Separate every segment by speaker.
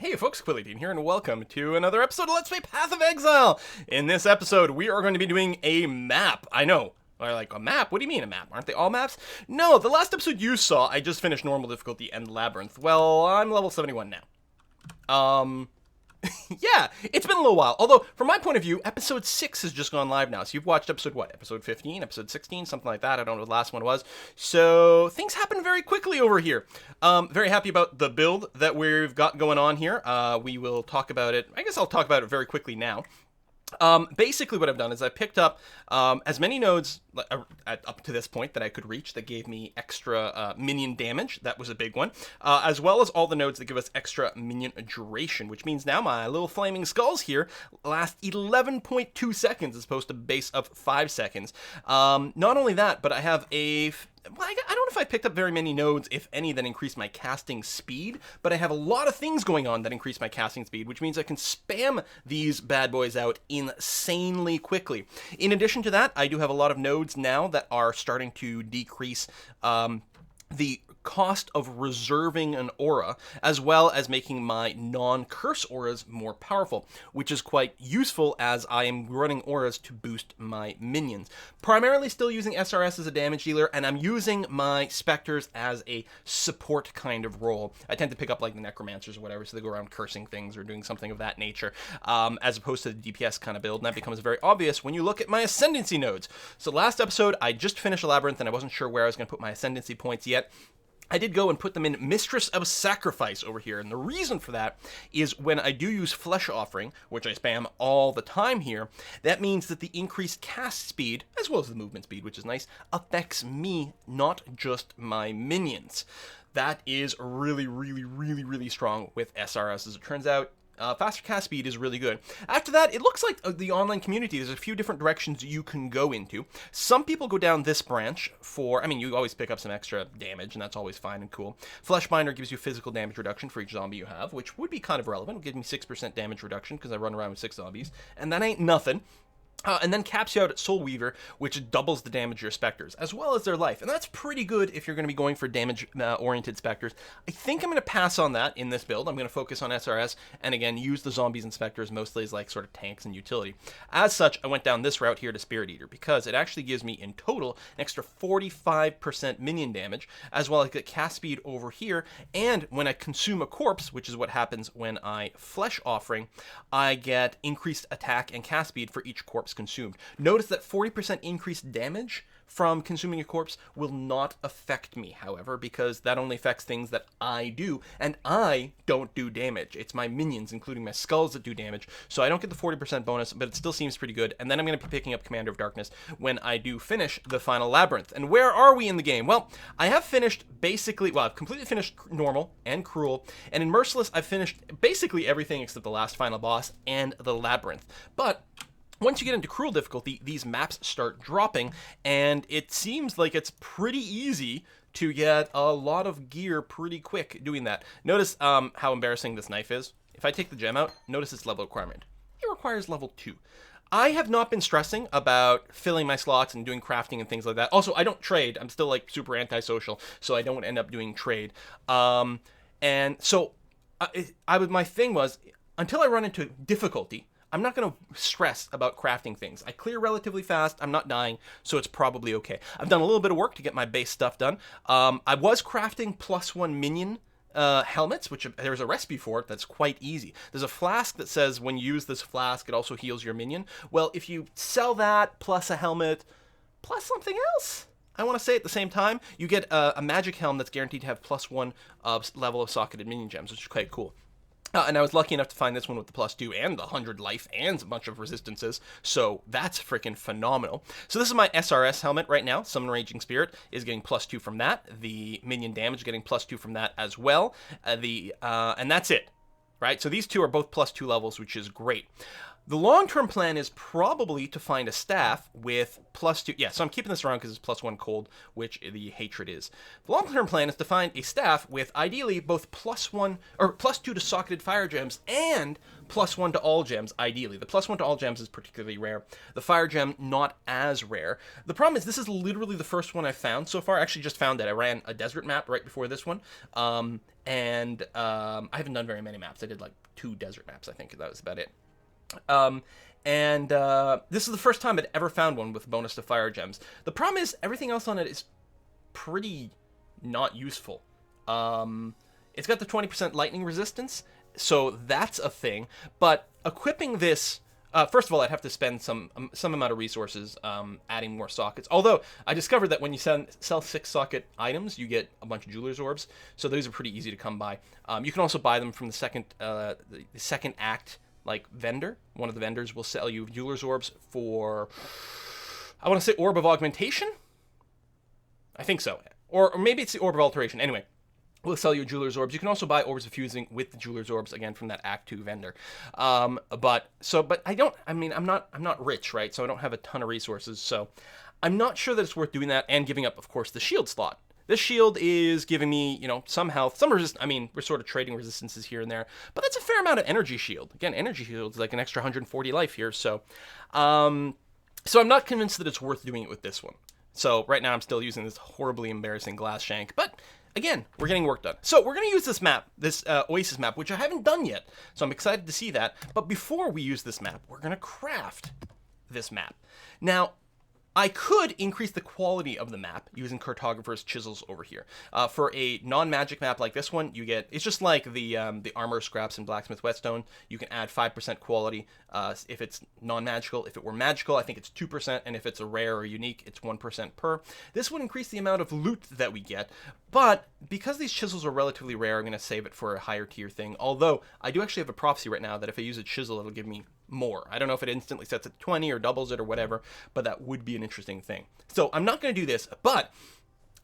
Speaker 1: Hey folks, Quilly here, and welcome to another episode of Let's Play Path of Exile! In this episode, we are going to be doing a map. I know. Or like, a map? What do you mean a map? Aren't they all maps? No, the last episode you saw, I just finished normal difficulty and labyrinth. Well, I'm level 71 now. Yeah, it's been a little while. Although, from my point of view, episode 6 has just gone live now. So you've watched episode what? Episode 15? Episode 16? Something like that. I don't know what the last one was. So, things happen very quickly over here. Very happy about the build that we've got going on here. We will talk about it. I guess I'll talk about it very quickly now. Basically what I've done is I picked up as many nodes up to this point that I could reach that gave me extra minion damage. That was a big one. As well as all the nodes that give us extra minion duration, which means now my little flaming skulls here last 11.2 seconds as opposed to base of 5 seconds. Not only that, but I have a... Well, I don't know if I picked up very many nodes, if any, that increase my casting speed, but I have a lot of things going on that increase my casting speed, which means I can spam these bad boys out insanely quickly. In addition to that, I do have a lot of nodes now that are starting to decrease the cost of reserving an aura, as well as making my non-curse auras more powerful, which is quite useful as I am running auras to boost my minions. Primarily still using SRS as a damage dealer, and I'm using my specters as a support kind of role. I tend to pick up like the necromancers or whatever, so they go around cursing things or doing something of that nature, as opposed to the DPS kind of build, and that becomes very obvious when you look at my Ascendancy nodes. So last episode, I just finished a Labyrinth, and I wasn't sure where I was going to put my Ascendancy points yet. I did go and put them in Mistress of Sacrifice over here, and the reason for that is when I do use Flesh Offering, which I spam all the time here, that means that the increased cast speed, as well as the movement speed, which is nice, affects me, not just my minions. That is really strong with SRS, as it turns out. Faster cast speed is really good. After that, it looks like the online community, there's a few different directions you can go into. Some people go down this branch for, I mean, you always pick up some extra damage, and that's always fine and cool. Fleshbinder gives you physical damage reduction for each zombie you have, which would be kind of relevant. It'll give me 6% damage reduction because I run around with 6 zombies, and that ain't nothing. And then caps you out at Soul Weaver, which doubles the damage of your specters, as well as their life. And that's pretty good if you're going to be going for damage-oriented specters. I think I'm going to pass on that in this build. I'm going to focus on SRS, and again, use the zombies and specters mostly as like sort of tanks and utility. As such, I went down this route here to Spirit Eater, because it actually gives me, in total, an extra 45% minion damage, as well as the cast speed over here, and when I consume a corpse, which is what happens when I Flesh Offering, I get increased attack and cast speed for each corpse consumed. Notice that 40% increased damage from consuming a corpse will not affect me, however, because that only affects things that I do, and I don't do damage. It's my minions, including my skulls, that do damage, so I don't get the 40% bonus, but it still seems pretty good. And then I'm going to be picking up Commander of Darkness when I do finish the final Labyrinth. And where are we in the game? Well, I have finished basically, well, I've completely finished Normal and Cruel, and in Merciless, I've finished basically everything except the last final boss and the Labyrinth. But once you get into Cruel difficulty, these maps start dropping, and it seems like it's pretty easy to get a lot of gear pretty quick doing that. Notice how embarrassing this knife is. If I take the gem out, notice its level requirement. It requires level 2. I have not been stressing about filling my slots and doing crafting and things like that. Also, I don't trade. I'm still like super antisocial, so I don't end up doing trade. And so my thing was, until I run into difficulty, I'm not going to stress about crafting things. I clear relatively fast, I'm not dying, so it's probably okay. I've done a little bit of work to get my base stuff done. I was crafting +1 minion helmets, which there's a recipe for it that's quite easy. There's a flask that says when you use this flask, it also heals your minion. Well, if you sell that, plus a helmet, plus something else, I want to say at the same time, you get a magic helm that's guaranteed to have +1 level of socketed minion gems, which is quite cool. And I was lucky enough to find this one with the +2 and the 100 life and a bunch of resistances, so that's freaking phenomenal. So this is my SRS helmet right now. Summon Raging Spirit is getting +2 from that. The minion damage getting +2 from that as well. And that's it, right? So these two are both +2 levels, which is great. The long-term plan is probably to find a staff with +2. Yeah, so I'm keeping this around because it's +1 cold, which the hatred is. The long-term plan is to find a staff with ideally both +1 or +2 to socketed fire gems and +1 to all gems, ideally. The +1 to all gems is particularly rare. The fire gem, not as rare. The problem is this is literally the first one I've found so far. I actually just found it. I ran a desert map right before this one. I haven't done very many maps. I did like 2 desert maps, I think. That was about it. This is the first time I'd ever found one with bonus to fire gems. The problem is everything else on it is pretty not useful. It's got the 20% lightning resistance, so that's a thing. But equipping this, first of all, I'd have to spend some amount of resources adding more sockets. Although I discovered that when you sell 6 socket items, you get a bunch of jeweler's orbs, so those are pretty easy to come by. You can also buy them from the second act. Like vendor, one of the vendors will sell you jeweler's orbs for, I want to say orb of augmentation? I think so. Or maybe it's the orb of alteration. Anyway, we'll sell you jeweler's orbs. You can also buy orbs of fusing with the jeweler's orbs, again, from that Act 2 vendor. But I'm not rich, right? So I don't have a ton of resources. So I'm not sure that it's worth doing that and giving up, of course, the shield slot. This shield is giving me, some health, some resistance. I mean, we're sort of trading resistances here and there, but that's a fair amount of energy shield. Again, energy shield is like an extra 140 life here, so I'm not convinced that it's worth doing it with this one. So right now I'm still using this horribly embarrassing glass shank, but again, we're getting work done. So we're going to use this map, this Oasis map, which I haven't done yet, so I'm excited to see that. But before we use this map, we're going to craft this map. Now, I could increase the quality of the map using Cartographer's Chisels over here. For a non-magic map like this one, you get, it's just like the armor scraps in Blacksmith Whetstone. You can add 5% quality if it's non-magical. If it were magical, I think it's 2%, and if it's a rare or unique, it's 1% per. This would increase the amount of loot that we get, but because these chisels are relatively rare, I'm going to save it for a higher tier thing. Although, I do actually have a prophecy right now that if I use a chisel, it'll give me more. I don't know if it instantly sets it to 20 or doubles it or whatever, but that would be an interesting thing. So I'm not going to do this, but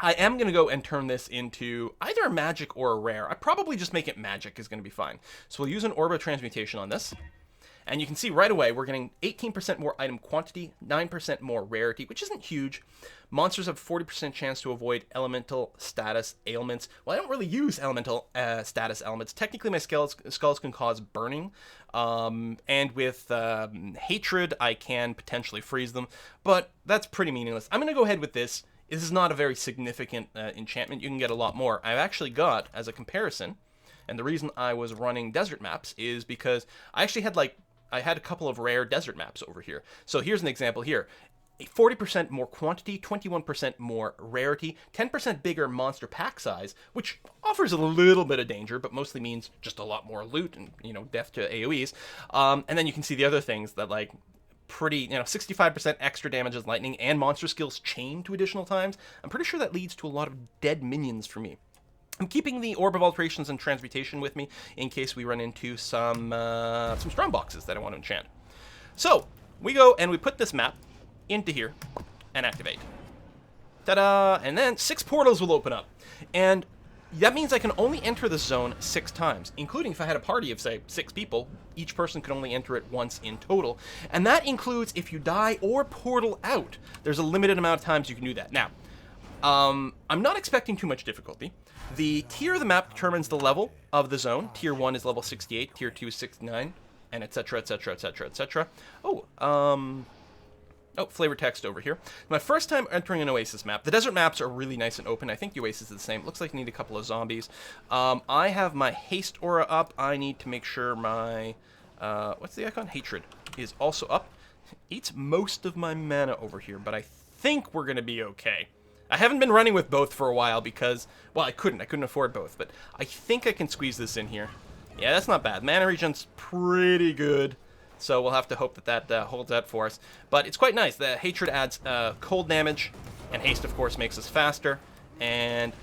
Speaker 1: I am going to go and turn this into either a magic or a rare. I probably just make it magic is going to be fine. So we'll use an Orb of Transmutation on this. And you can see right away we're getting 18% more item quantity, 9% more rarity, which isn't huge. Monsters have 40% chance to avoid elemental status ailments. Well, I don't really use elemental status elements. Technically, my skulls can cause burning. And with hatred, I can potentially freeze them. But that's pretty meaningless. I'm going to go ahead with this. This is not a very significant enchantment. You can get a lot more. I've actually got, as a comparison, and the reason I was running desert maps is because I actually had I had a couple of rare desert maps over here. So here's an example here. 40% more quantity, 21% more rarity, 10% bigger monster pack size, which offers a little bit of danger, but mostly means just a lot more loot and, death to AoEs. And then you can see the other things that, pretty, 65% extra damage as lightning and monster skills chain to additional times. I'm pretty sure that leads to a lot of dead minions for me. I'm keeping the Orb of Alterations and Transmutation with me in case we run into some strong boxes that I want to enchant. So, we go and we put this map into here and activate. Ta-da! And then 6 portals will open up. And that means I can only enter this zone 6 times, including if I had a party of, say, 6 people. Each person could only enter it once in total. And that includes if you die or portal out. There's a limited amount of times you can do that. Now, I'm not expecting too much difficulty. The tier of the map determines the level of the zone. Tier 1 is level 68, Tier 2 is 69, and etc, etc, etc, etc. Flavor text over here. My first time entering an Oasis map. The desert maps are really nice and open. I think the Oasis is the same. Looks like I need a couple of zombies. I have my haste aura up. I need to make sure my, what's the icon? Hatred is also up. Eats most of my mana over here, but I think we're going to be okay. I haven't been running with both for a while because, well, I couldn't afford both, but I think I can squeeze this in here. Yeah, that's not bad. Mana regen's pretty good, so we'll have to hope that holds out for us. But it's quite nice. The hatred adds cold damage, and haste, of course, makes us faster. And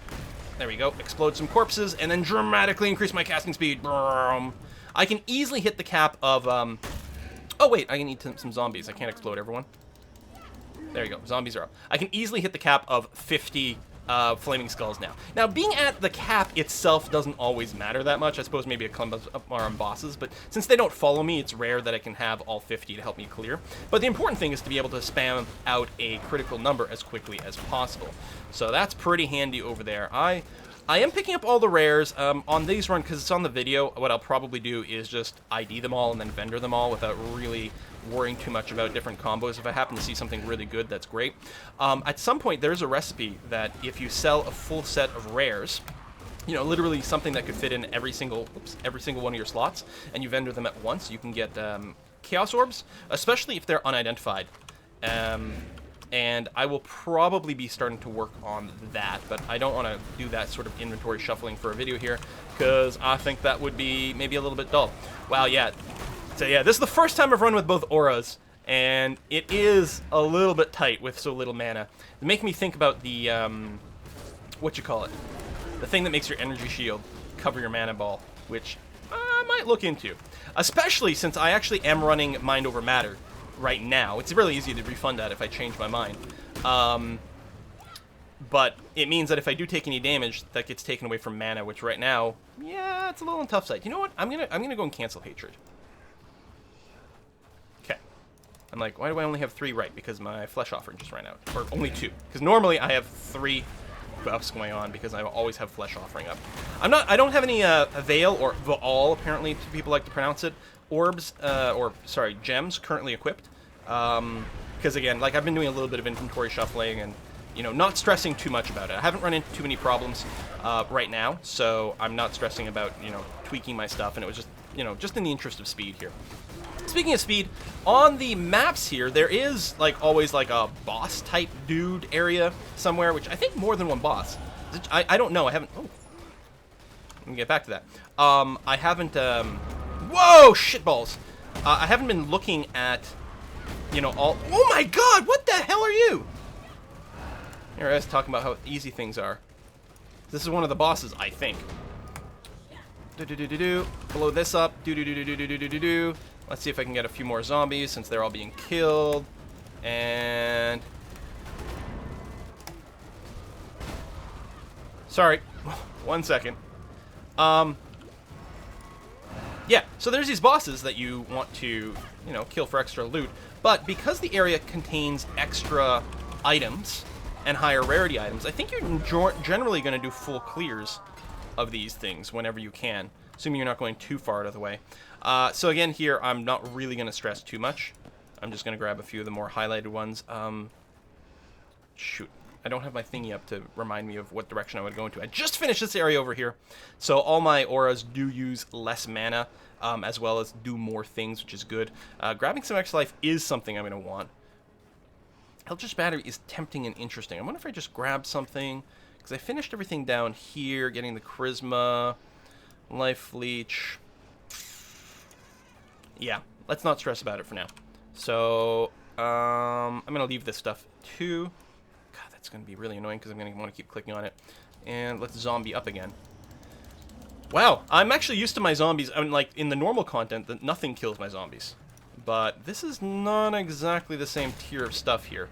Speaker 1: there we go. Explode some corpses, and then dramatically increase my casting speed. Brum. I can easily hit the cap of, oh, wait, I can eat some zombies. I can't explode everyone. There you go. Zombies are up. I can easily hit the cap of 50 Flaming Skulls now. Now, being at the cap itself doesn't always matter that much. I suppose maybe a clump are on bosses, but since they don't follow me, it's rare that I can have all 50 to help me clear. But the important thing is to be able to spam out a critical number as quickly as possible. So that's pretty handy over there. I am picking up all the rares on these runs because it's on the video. What I'll probably do is just ID them all and then vendor them all without really worrying too much about different combos. If I happen to see something really good, that's great. At some point, there's a recipe that if you sell a full set of rares, you know, literally something that could fit in every single one of your slots, and you vendor them at once, you can get Chaos Orbs, especially if they're unidentified. And I will probably be starting to work on that, but I don't want to do that sort of inventory shuffling for a video here, because I think that would be maybe a little bit dull. Wow, yeah. So yeah, this is the first time I've run with both auras, and it is a little bit tight with so little mana. It makes me think about the, what you call it? The thing that makes your energy shield cover your mana ball, which I might look into. Especially since I actually am running Mind Over Matter right now. It's really easy to refund that if I change my mind. But it means that if I do take any damage, that gets taken away from mana, which right now, yeah, it's a little on tough side. You know what? I'm gonna go and cancel Hatred. Okay. I'm like, why do I only have 3 right? Because my Flesh Offering just ran out. Or only 2. Because normally I have 3 buffs going on because I always have Flesh Offering up. I don't have any Veil or Vaal, apparently people like to pronounce it, orbs, gems currently equipped. Because again, like I've been doing a little bit of inventory shuffling and, you know, not stressing too much about it. I haven't run into too many problems right now, so I'm not stressing about, you know, tweaking my stuff, and it was just, you know, just in the interest of speed here. Speaking of speed, on the maps here, there is, like, always, like, a boss-type dude area somewhere, which I think more than one boss. I don't know. I haven't... Oh. Let me get back to that. I haven't... Whoa! Shitballs! I haven't been looking at, you know, all... Oh, my God! What the hell are you? Here I was talking about how easy things are. This is one of the bosses, I think. Do-do-do-do-do. Blow this up. Do-do-do-do-do-do-do-do. Let's see if I can get a few more zombies since they're all being killed. And... Sorry. 1 second. Yeah, so there's these bosses that you want to, you know, kill for extra loot. But because the area contains extra items and higher rarity items, I think you're generally going to do full clears of these things whenever you can, assuming you're not going too far out of the way. So again, here, I'm not really going to stress too much. I'm just going to grab a few of the more highlighted ones. Shoot. I don't have my thingy up to remind me of what direction I would go into. I just finished this area over here. So all my auras do use less mana, as well as do more things, which is good. Grabbing some extra life is something I'm going to want. Eldritch Battery is tempting and interesting. I wonder if I just grab something, because I finished everything down here, getting the Charisma, Life Leech. Yeah, let's not stress about it for now. So, I'm going to leave this stuff too. God, that's going to be really annoying because I'm going to want to keep clicking on it. And let's zombie up again. Wow, I'm actually used to my zombies. I mean, like, in the normal content, that nothing kills my zombies. But this is not exactly the same tier of stuff here.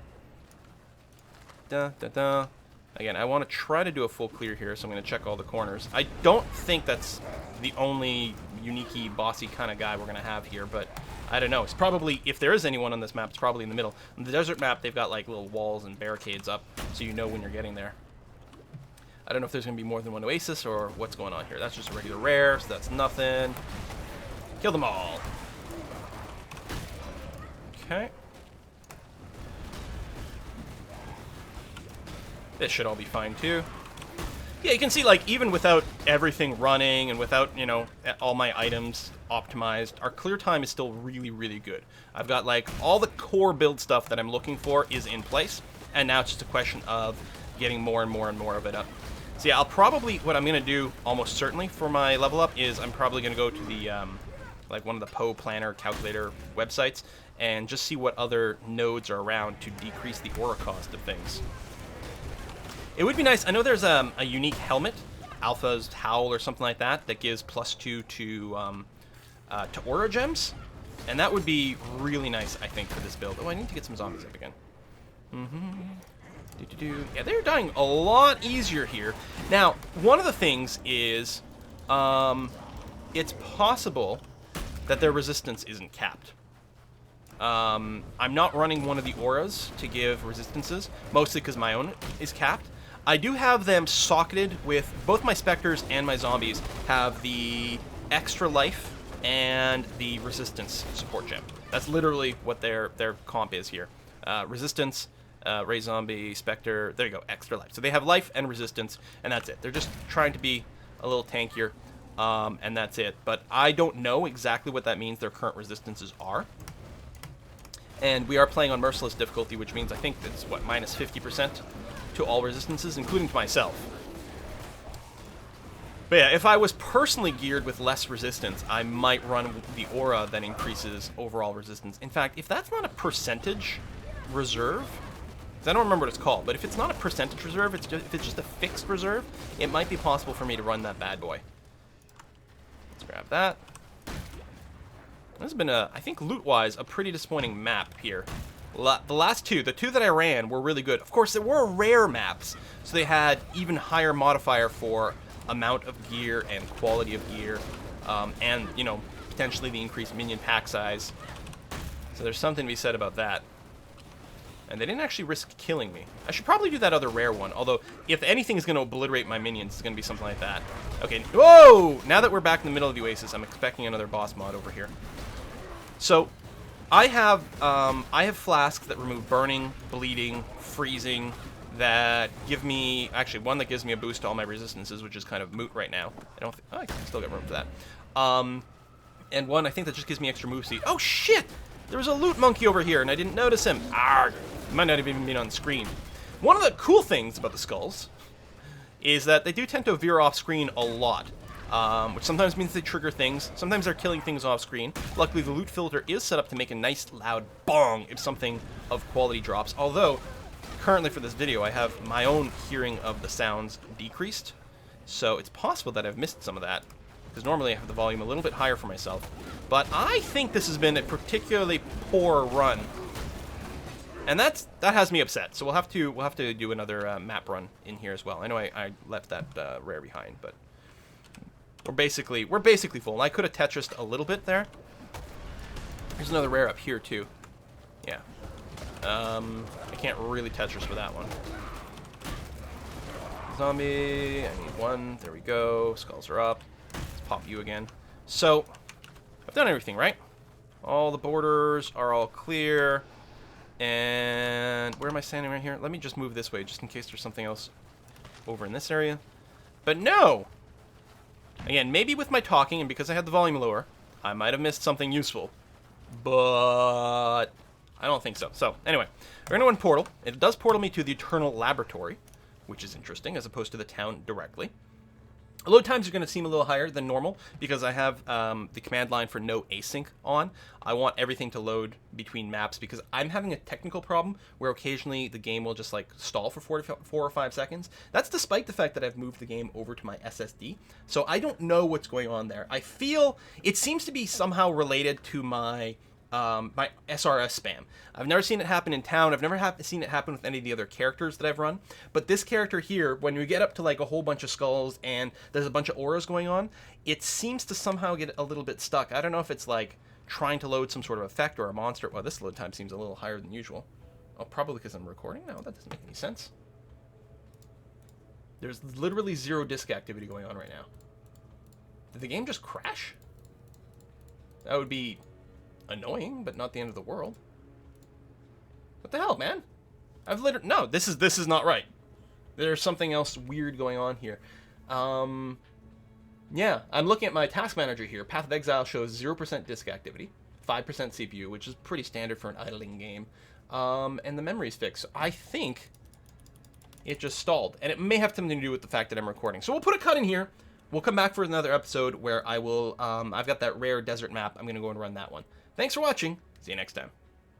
Speaker 1: Da-da-da. Again, I want to try to do a full clear here, so I'm going to check all the corners. I don't think that's the only unique-y, bossy kind of guy we're going to have here, but I don't know. It's probably, if there is anyone on this map, it's probably in the middle. On the desert map, they've got like little walls and barricades up, so you know when you're getting there. I don't know if there's going to be more than one Oasis or what's going on here. That's just a regular rare, so that's nothing. Kill them all. Okay. This should all be fine too. Yeah, you can see, like, even without everything running and without, you know, all my items optimized, our clear time is still really, really good. I've got, like, all the core build stuff that I'm looking for is in place, and now it's just a question of getting more and more and more of it up. So yeah, I'll probably, what I'm going to do almost certainly for my level up is I'm probably going to go to the, like, one of the Poe Planner calculator websites and just see what other nodes are around to decrease the aura cost of things. It would be nice. I know there's a unique helmet, Alpha's Howl or something like that, that gives +2 to aura gems, and that would be really nice, I think, for this build. Oh, I need to get some zombies up again. Yeah, they're dying a lot easier here. Now, one of the things is, it's possible that their resistance isn't capped. I'm not running one of the auras to give resistances, mostly because my own is capped. I do have them socketed with both my specters and my zombies have the extra life and the resistance support gem. That's literally what their comp is here. Resistance, Ray Zombie, Spectre, there you go, extra life. So they have life and resistance, and that's it. They're just trying to be a little tankier, and that's it. But I don't know exactly what that means their current resistances are. And we are playing on Merciless difficulty, which means I think it's, what, minus 50% to all resistances, including to myself. But yeah, if I was personally geared with less resistance, I might run the aura that increases overall resistance. In fact, if that's not a percentage reserve, because I don't remember what it's called, but if it's not a percentage reserve, if it's just a fixed reserve, it might be possible for me to run that bad boy. Let's grab that. This has been, I think loot-wise, a pretty disappointing map here. The last two, the two that I ran, were really good. Of course, they were rare maps, so they had even higher modifier for amount of gear and quality of gear, and, you know, potentially the increased minion pack size. So there's something to be said about that. And they didn't actually risk killing me. I should probably do that other rare one, although if anything is going to obliterate my minions, it's going to be something like that. Okay, whoa! Now that we're back in the middle of the Oasis, I'm expecting another boss mod over here. So, I have flasks that remove burning, bleeding, freezing, that give me, actually one that gives me a boost to all my resistances, which is kind of moot right now. I don't think, oh, I can still get room for that. And one I think that just gives me extra move speed. Oh shit! There was a loot monkey over here and I didn't notice him. Arrgh! He might not have even been on screen. One of the cool things about the skulls is that they do tend to veer off screen a lot. Which sometimes means they trigger things. Sometimes they're killing things off screen. Luckily, the loot filter is set up to make a nice loud bong if something of quality drops. Although, currently for this video, I have my own hearing of the sounds decreased. So it's possible that I've missed some of that. Because normally I have the volume a little bit higher for myself. But I think this has been a particularly poor run. And that has me upset. So we'll have to do another map run in here as well. I know I left that rare behind, but we're basically full. And I could have Tetrised a little bit there. There's another rare up here too. Yeah. I can't really Tetris for that one. Zombie. I need one. There we go. Skulls are up. Let's pop you again. So I've done everything, right? All the borders are all clear. And where am I standing right here? Let me just move this way just in case there's something else over in this area. But no! Again, maybe with my talking and because I had the volume lower, I might have missed something useful. But I don't think so. So, anyway, we're going to run Portal. It does portal me to the Eternal Laboratory, which is interesting, as opposed to the town directly. Load times are going to seem a little higher than normal because I have the command line for no async on. I want everything to load between maps because I'm having a technical problem where occasionally the game will just like stall for 4 or 5 seconds. That's despite the fact that I've moved the game over to my SSD. So I don't know what's going on there. I feel it seems to be somehow related to my my SRS spam. I've never seen it happen in town. I've never seen it happen with any of the other characters that I've run. But this character here, when we get up to like a whole bunch of skulls and there's a bunch of auras going on, it seems to somehow get a little bit stuck. I don't know if it's like trying to load some sort of effect or a monster. Well, this load time seems a little higher than usual. Oh, probably because I'm recording? No, that doesn't make any sense. There's literally 0 disk activity going on right now. Did the game just crash? That would be annoying, but not the end of the world. What the hell, man? I've literally... No, this is not right. There's something else weird going on here. Yeah, I'm looking at my task manager here. Path of Exile shows 0% disk activity, 5% CPU, which is pretty standard for an idling game. And the memory's fixed. So I think it just stalled. And it may have something to do with the fact that I'm recording. So we'll put a cut in here. We'll come back for another episode where I will... I've got that rare desert map. I'm going to go and run that one. Thanks for watching. See you next time.